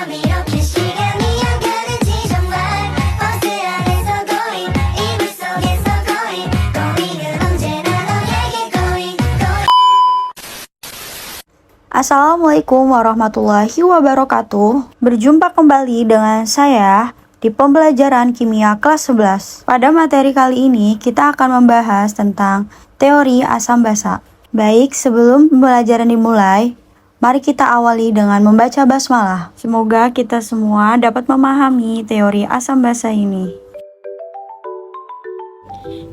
밤 이렇게 시간이 안 가는지 정말 버스 안에서 going 이불 속에서 going은 언제나 너에게 going. Assalamualaikum warahmatullahi wabarakatuh. Berjumpa kembali dengan saya di pembelajaran kimia kelas 11. Pada materi kali ini kita akan membahas tentang teori asam basa. Baik, sebelum pembelajaran dimulai, mari kita awali dengan membaca basmalah. Semoga kita semua dapat memahami teori asam basa ini.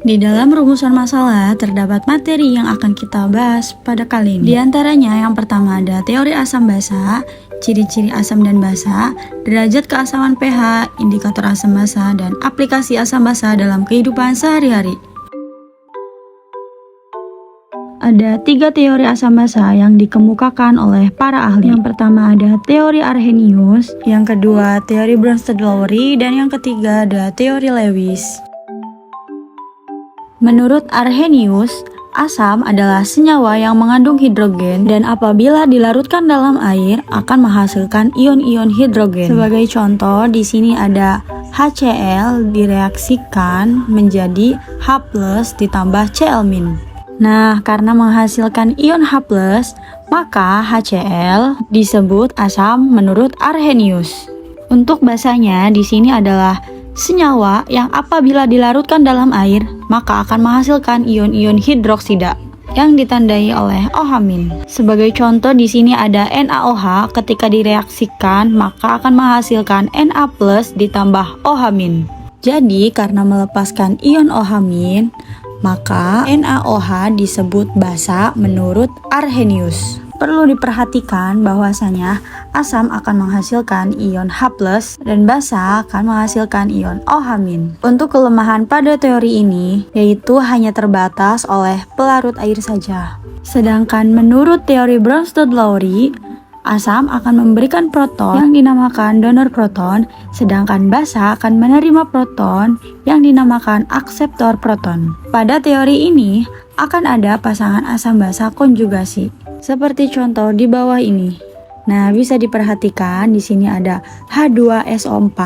Di dalam rumusan masalah terdapat materi yang akan kita bahas pada kali ini. Di antaranya yang pertama ada teori asam basa, ciri-ciri asam dan basa, derajat keasaman pH, indikator asam basa, dan aplikasi asam basa dalam kehidupan sehari-hari. Ada 3 teori asam basa yang dikemukakan oleh para ahli. Yang pertama ada teori Arrhenius, yang kedua teori Bronsted-Lowry, dan yang ketiga ada teori Lewis. Menurut Arrhenius, asam adalah senyawa yang mengandung hidrogen dan apabila dilarutkan dalam air akan menghasilkan ion-ion hidrogen. Sebagai contoh, di sini ada HCl direaksikan menjadi H+ ditambah Cl-. Nah, karena menghasilkan ion H+, maka HCl disebut asam menurut Arrhenius. Untuk basanya di sini adalah senyawa yang apabila dilarutkan dalam air maka akan menghasilkan ion-ion hidroksida yang ditandai oleh OH-. Sebagai contoh di sini ada NaOH, ketika direaksikan maka akan menghasilkan Na+ ditambah OH-. Jadi karena melepaskan ion OH-, maka NaOH disebut basa menurut Arrhenius. Perlu diperhatikan bahwasanya asam akan menghasilkan ion H+ dan basa akan menghasilkan ion OH-. Untuk kelemahan pada teori ini yaitu hanya terbatas oleh pelarut air saja. Sedangkan menurut teori Bronsted-Lowry, asam akan memberikan proton yang dinamakan donor proton, sedangkan basa akan menerima proton yang dinamakan akseptor proton. Pada teori ini akan ada pasangan asam basa konjugasi, seperti contoh di bawah ini. Nah, bisa diperhatikan di sini ada H2SO4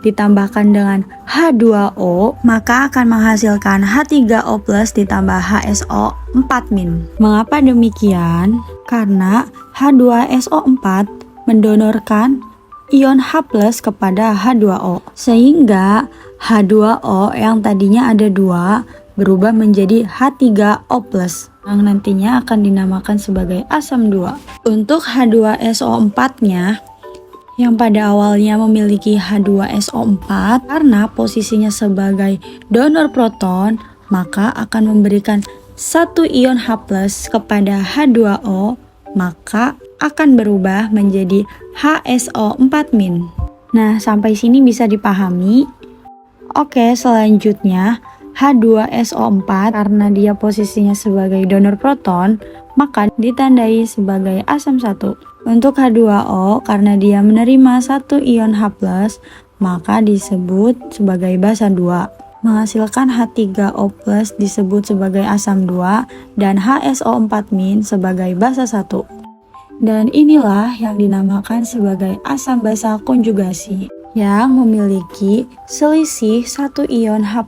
ditambahkan dengan H2O, maka akan menghasilkan H3O+ ditambah HSO4-. Mengapa demikian? Karena H2SO4 mendonorkan ion H+ kepada H2O, sehingga H2O yang tadinya ada 2 berubah menjadi H3O+, yang nantinya akan dinamakan sebagai asam 2. Untuk H2SO4-nya yang pada awalnya memiliki H2SO4, karena posisinya sebagai donor proton, maka akan memberikan 1 ion H+ kepada H2O, maka akan berubah menjadi HSO4-. Nah, sampai sini bisa dipahami. Oke, selanjutnya H2SO4 karena dia posisinya sebagai donor proton, maka ditandai sebagai asam 1. Untuk H2O karena dia menerima 1 ion H+, maka disebut sebagai basa 2. Menghasilkan H3O+ disebut sebagai asam 2 dan HSO4- sebagai basa 1. Dan inilah yang dinamakan sebagai asam basa konjugasi yang memiliki selisih 1 ion H+.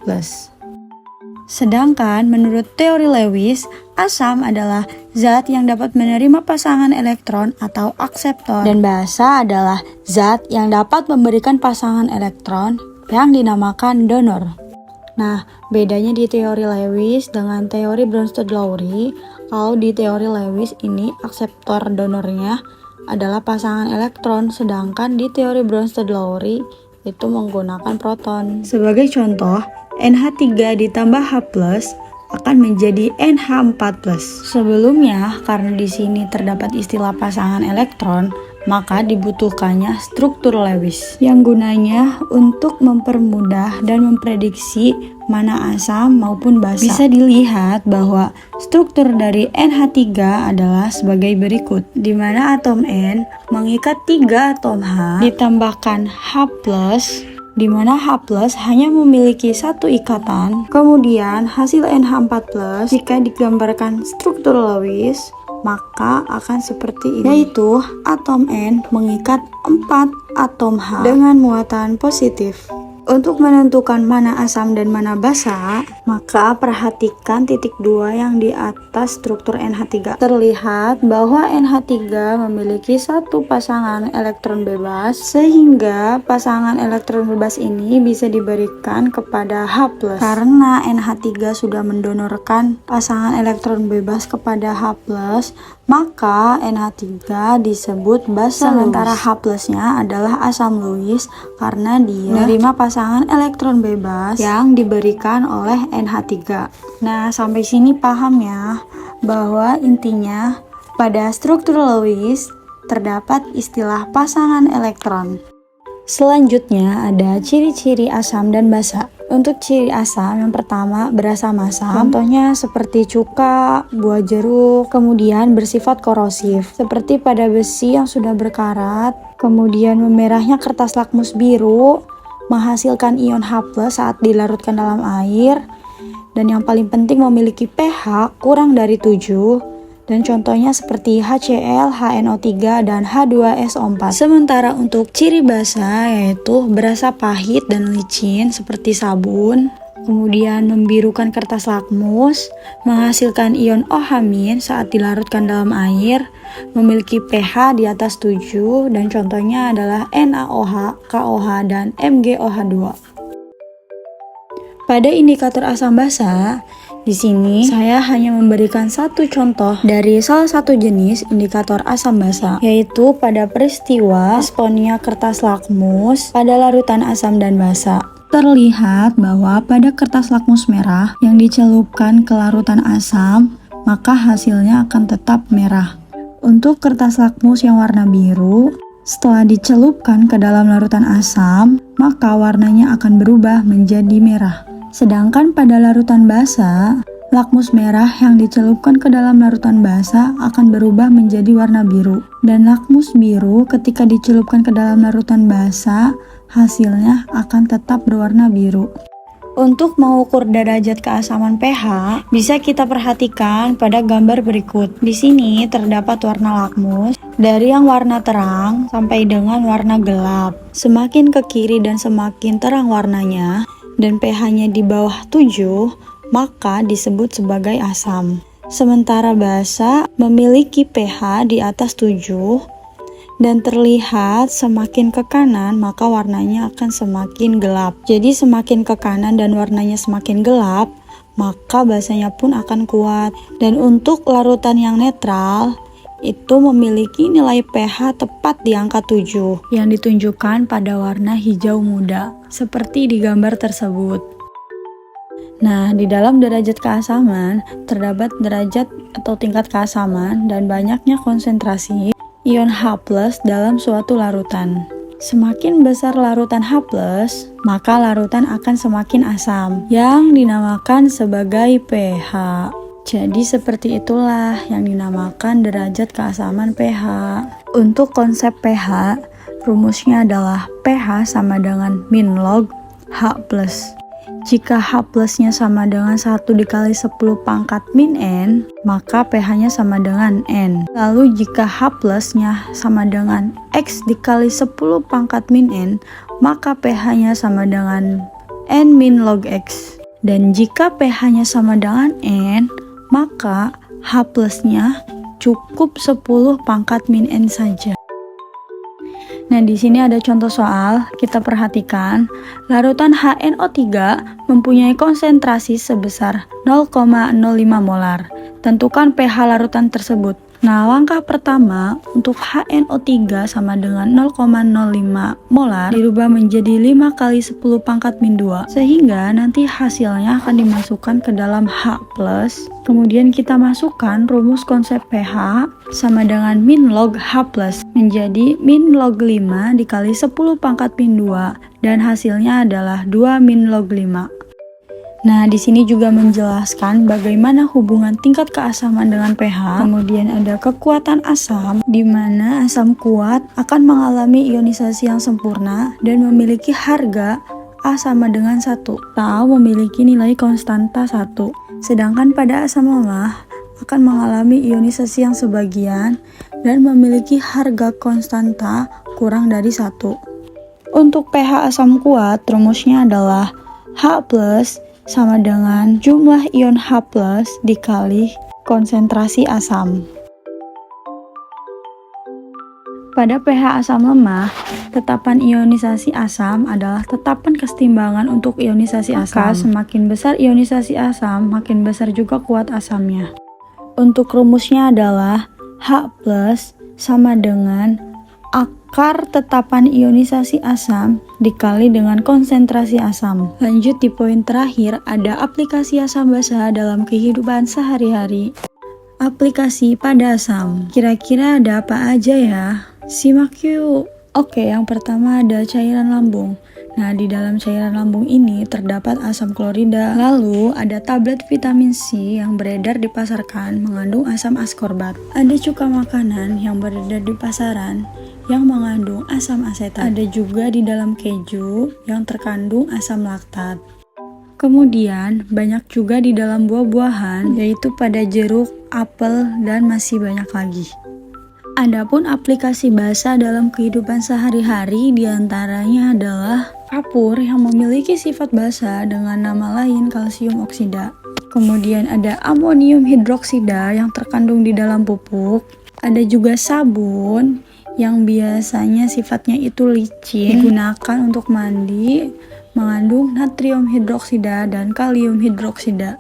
Sedangkan menurut teori Lewis, asam adalah zat yang dapat menerima pasangan elektron atau akseptor, dan basa adalah zat yang dapat memberikan pasangan elektron yang dinamakan donor. Nah, bedanya di teori Lewis dengan teori Bronsted-Lowry, kalau di teori Lewis ini akseptor donornya adalah pasangan elektron, sedangkan di teori Bronsted-Lowry itu menggunakan proton. Sebagai contoh, NH3 ditambah H+ akan menjadi NH4+. Sebelumnya, karena di sini terdapat istilah pasangan elektron, maka dibutuhkannya struktur Lewis yang gunanya untuk mempermudah dan memprediksi mana asam maupun basa. Bisa dilihat bahwa struktur dari NH3 adalah sebagai berikut, di mana atom N mengikat 3 atom H ditambahkan H+, di mana H+ hanya memiliki 1 ikatan. Kemudian hasil NH4+ jika digambarkan struktur Lewis maka akan seperti ini, yaitu atom N mengikat 4 atom H dengan muatan positif. Untuk menentukan mana asam dan mana basa, maka perhatikan titik 2 yang di atas struktur NH3. Terlihat bahwa NH3 memiliki satu pasangan elektron bebas, sehingga pasangan elektron bebas ini bisa diberikan kepada H+. Karena NH3 sudah mendonorkan pasangan elektron bebas kepada H+, maka NH3 disebut basa. Sementara H+-nya adalah asam Lewis karena dia menerima pasangan elektron bebas yang diberikan oleh NH3. Nah, sampai sini paham ya, bahwa intinya pada struktur Lewis terdapat istilah pasangan elektron. Selanjutnya ada ciri-ciri asam dan basa. Untuk ciri asam, yang pertama berasam asam, contohnya seperti cuka, buah jeruk, kemudian bersifat korosif, seperti pada besi yang sudah berkarat, kemudian memerahnya kertas lakmus biru, menghasilkan ion H+ saat dilarutkan dalam air, dan yang paling penting memiliki pH kurang dari 7, dan contohnya seperti HCl, HNO3, dan H2SO4. Sementara untuk ciri basa yaitu berasa pahit dan licin seperti sabun, kemudian membirukan kertas lakmus, menghasilkan ion OH- saat dilarutkan dalam air, memiliki pH di atas 7, dan contohnya adalah NaOH, KOH, dan MgOH2. Pada indikator asam basa, di sini saya hanya memberikan satu contoh dari salah satu jenis indikator asam basa, yaitu pada peristiwa responnya kertas lakmus pada larutan asam dan basa. Terlihat bahwa pada kertas lakmus merah yang dicelupkan ke larutan asam, maka hasilnya akan tetap merah. Untuk kertas lakmus yang warna biru, setelah dicelupkan ke dalam larutan asam, maka warnanya akan berubah menjadi merah. Sedangkan pada larutan basa, lakmus merah yang dicelupkan ke dalam larutan basa akan berubah menjadi warna biru. Dan lakmus biru ketika dicelupkan ke dalam larutan basa, hasilnya akan tetap berwarna biru. Untuk mengukur derajat keasaman pH, bisa kita perhatikan pada gambar berikut. Di sini terdapat warna lakmus dari yang warna terang sampai dengan warna gelap. Semakin ke kiri dan semakin terang warnanya, dan pH-nya di bawah 7, maka disebut sebagai asam. Sementara basa memiliki pH di atas 7, dan terlihat semakin ke kanan maka warnanya akan semakin gelap. Jadi semakin ke kanan dan warnanya semakin gelap, maka basanya pun akan kuat. Dan untuk larutan yang netral, itu memiliki nilai pH tepat di angka 7 yang ditunjukkan pada warna hijau muda seperti di gambar tersebut. Nah, di dalam derajat keasaman terdapat derajat atau tingkat keasaman dan banyaknya konsentrasi ion H+ dalam suatu larutan. Semakin besar larutan H+, maka larutan akan semakin asam yang dinamakan sebagai pH. Jadi seperti itulah yang dinamakan derajat keasaman pH. Untuk konsep pH, rumusnya adalah pH sama dengan min log H+. Jika H+-nya sama dengan 1 dikali 10 pangkat min N, maka pH-nya sama dengan N. Lalu jika H+-nya sama dengan X dikali 10 pangkat min N, maka pH-nya sama dengan N min log X. Dan jika pH-nya sama dengan N, maka H+-nya cukup 10 pangkat min N saja. Nah, di sini ada contoh soal, kita perhatikan. Larutan HNO3 mempunyai konsentrasi sebesar 0,05 molar. Tentukan pH larutan tersebut. Nah, langkah pertama untuk HNO3 sama dengan 0,05 molar dirubah menjadi 5 kali 10 pangkat min 2, sehingga nanti hasilnya akan dimasukkan ke dalam H+. Kemudian kita masukkan rumus konsep pH sama dengan min log H+, menjadi min log 5 dikali 10 pangkat min 2, dan hasilnya adalah 2 min log 5. Nah, di sini juga menjelaskan bagaimana hubungan tingkat keasaman dengan pH. Kemudian ada kekuatan asam, di mana asam kuat akan mengalami ionisasi yang sempurna dan memiliki harga A sama dengan 1, atau memiliki nilai konstanta 1. Sedangkan pada asam lemah, akan mengalami ionisasi yang sebagian dan memiliki harga konstanta kurang dari 1. Untuk pH asam kuat, rumusnya adalah H+ sama dengan jumlah ion H+ dikali konsentrasi asam. Pada pH asam lemah, tetapan ionisasi asam adalah tetapan kesetimbangan untuk ionisasi asam. Maka semakin besar ionisasi asam, makin besar juga kuat asamnya. Untuk rumusnya adalah H+ sama dengan akar tetapan ionisasi asam dikali dengan konsentrasi asam. Lanjut di poin terakhir, ada aplikasi asam basa dalam kehidupan sehari-hari. Aplikasi pada asam. Kira-kira ada apa aja ya? Simak yuk. Oke, yang pertama ada cairan lambung. Nah, di dalam cairan lambung ini terdapat asam klorida. Lalu, ada tablet vitamin C yang beredar di pasaran mengandung asam askorbat. Ada cuka makanan yang beredar di pasaran yang mengandung asam asetat. Ada juga di dalam keju yang terkandung asam laktat. Kemudian, banyak juga di dalam buah-buahan, yaitu pada jeruk, apel, dan masih banyak lagi. Adapun aplikasi basa dalam kehidupan sehari-hari diantaranya adalah kapur yang memiliki sifat basa dengan nama lain kalsium oksida. Kemudian ada amonium hidroksida yang terkandung di dalam pupuk. Ada juga sabun yang biasanya sifatnya itu licin, digunakan untuk mandi, mengandung natrium hidroksida dan kalium hidroksida.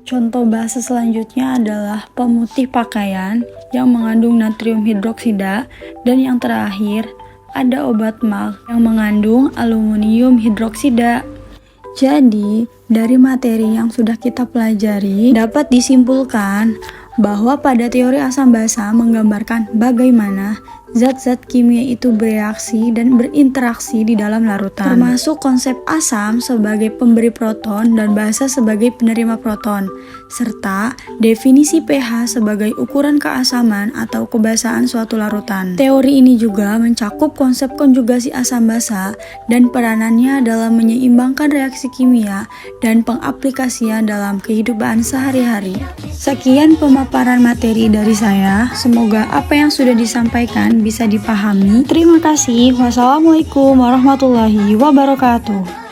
Contoh basa selanjutnya adalah pemutih pakaian yang mengandung natrium hidroksida, dan yang terakhir ada obat mag yang mengandung aluminium hidroksida. Jadi, dari materi yang sudah kita pelajari dapat disimpulkan bahwa pada teori asam basa menggambarkan bagaimana zat-zat kimia itu bereaksi dan berinteraksi di dalam larutan, termasuk konsep asam sebagai pemberi proton dan basa sebagai penerima proton, serta definisi pH sebagai ukuran keasaman atau kebasaan suatu larutan. Teori ini juga mencakup konsep konjugasi asam basa dan peranannya dalam menyeimbangkan reaksi kimia dan pengaplikasian dalam kehidupan sehari-hari. Sekian pemaparan materi dari saya, semoga apa yang sudah disampaikan bisa dipahami. Terima kasih. Wassalamualaikum warahmatullahi wabarakatuh.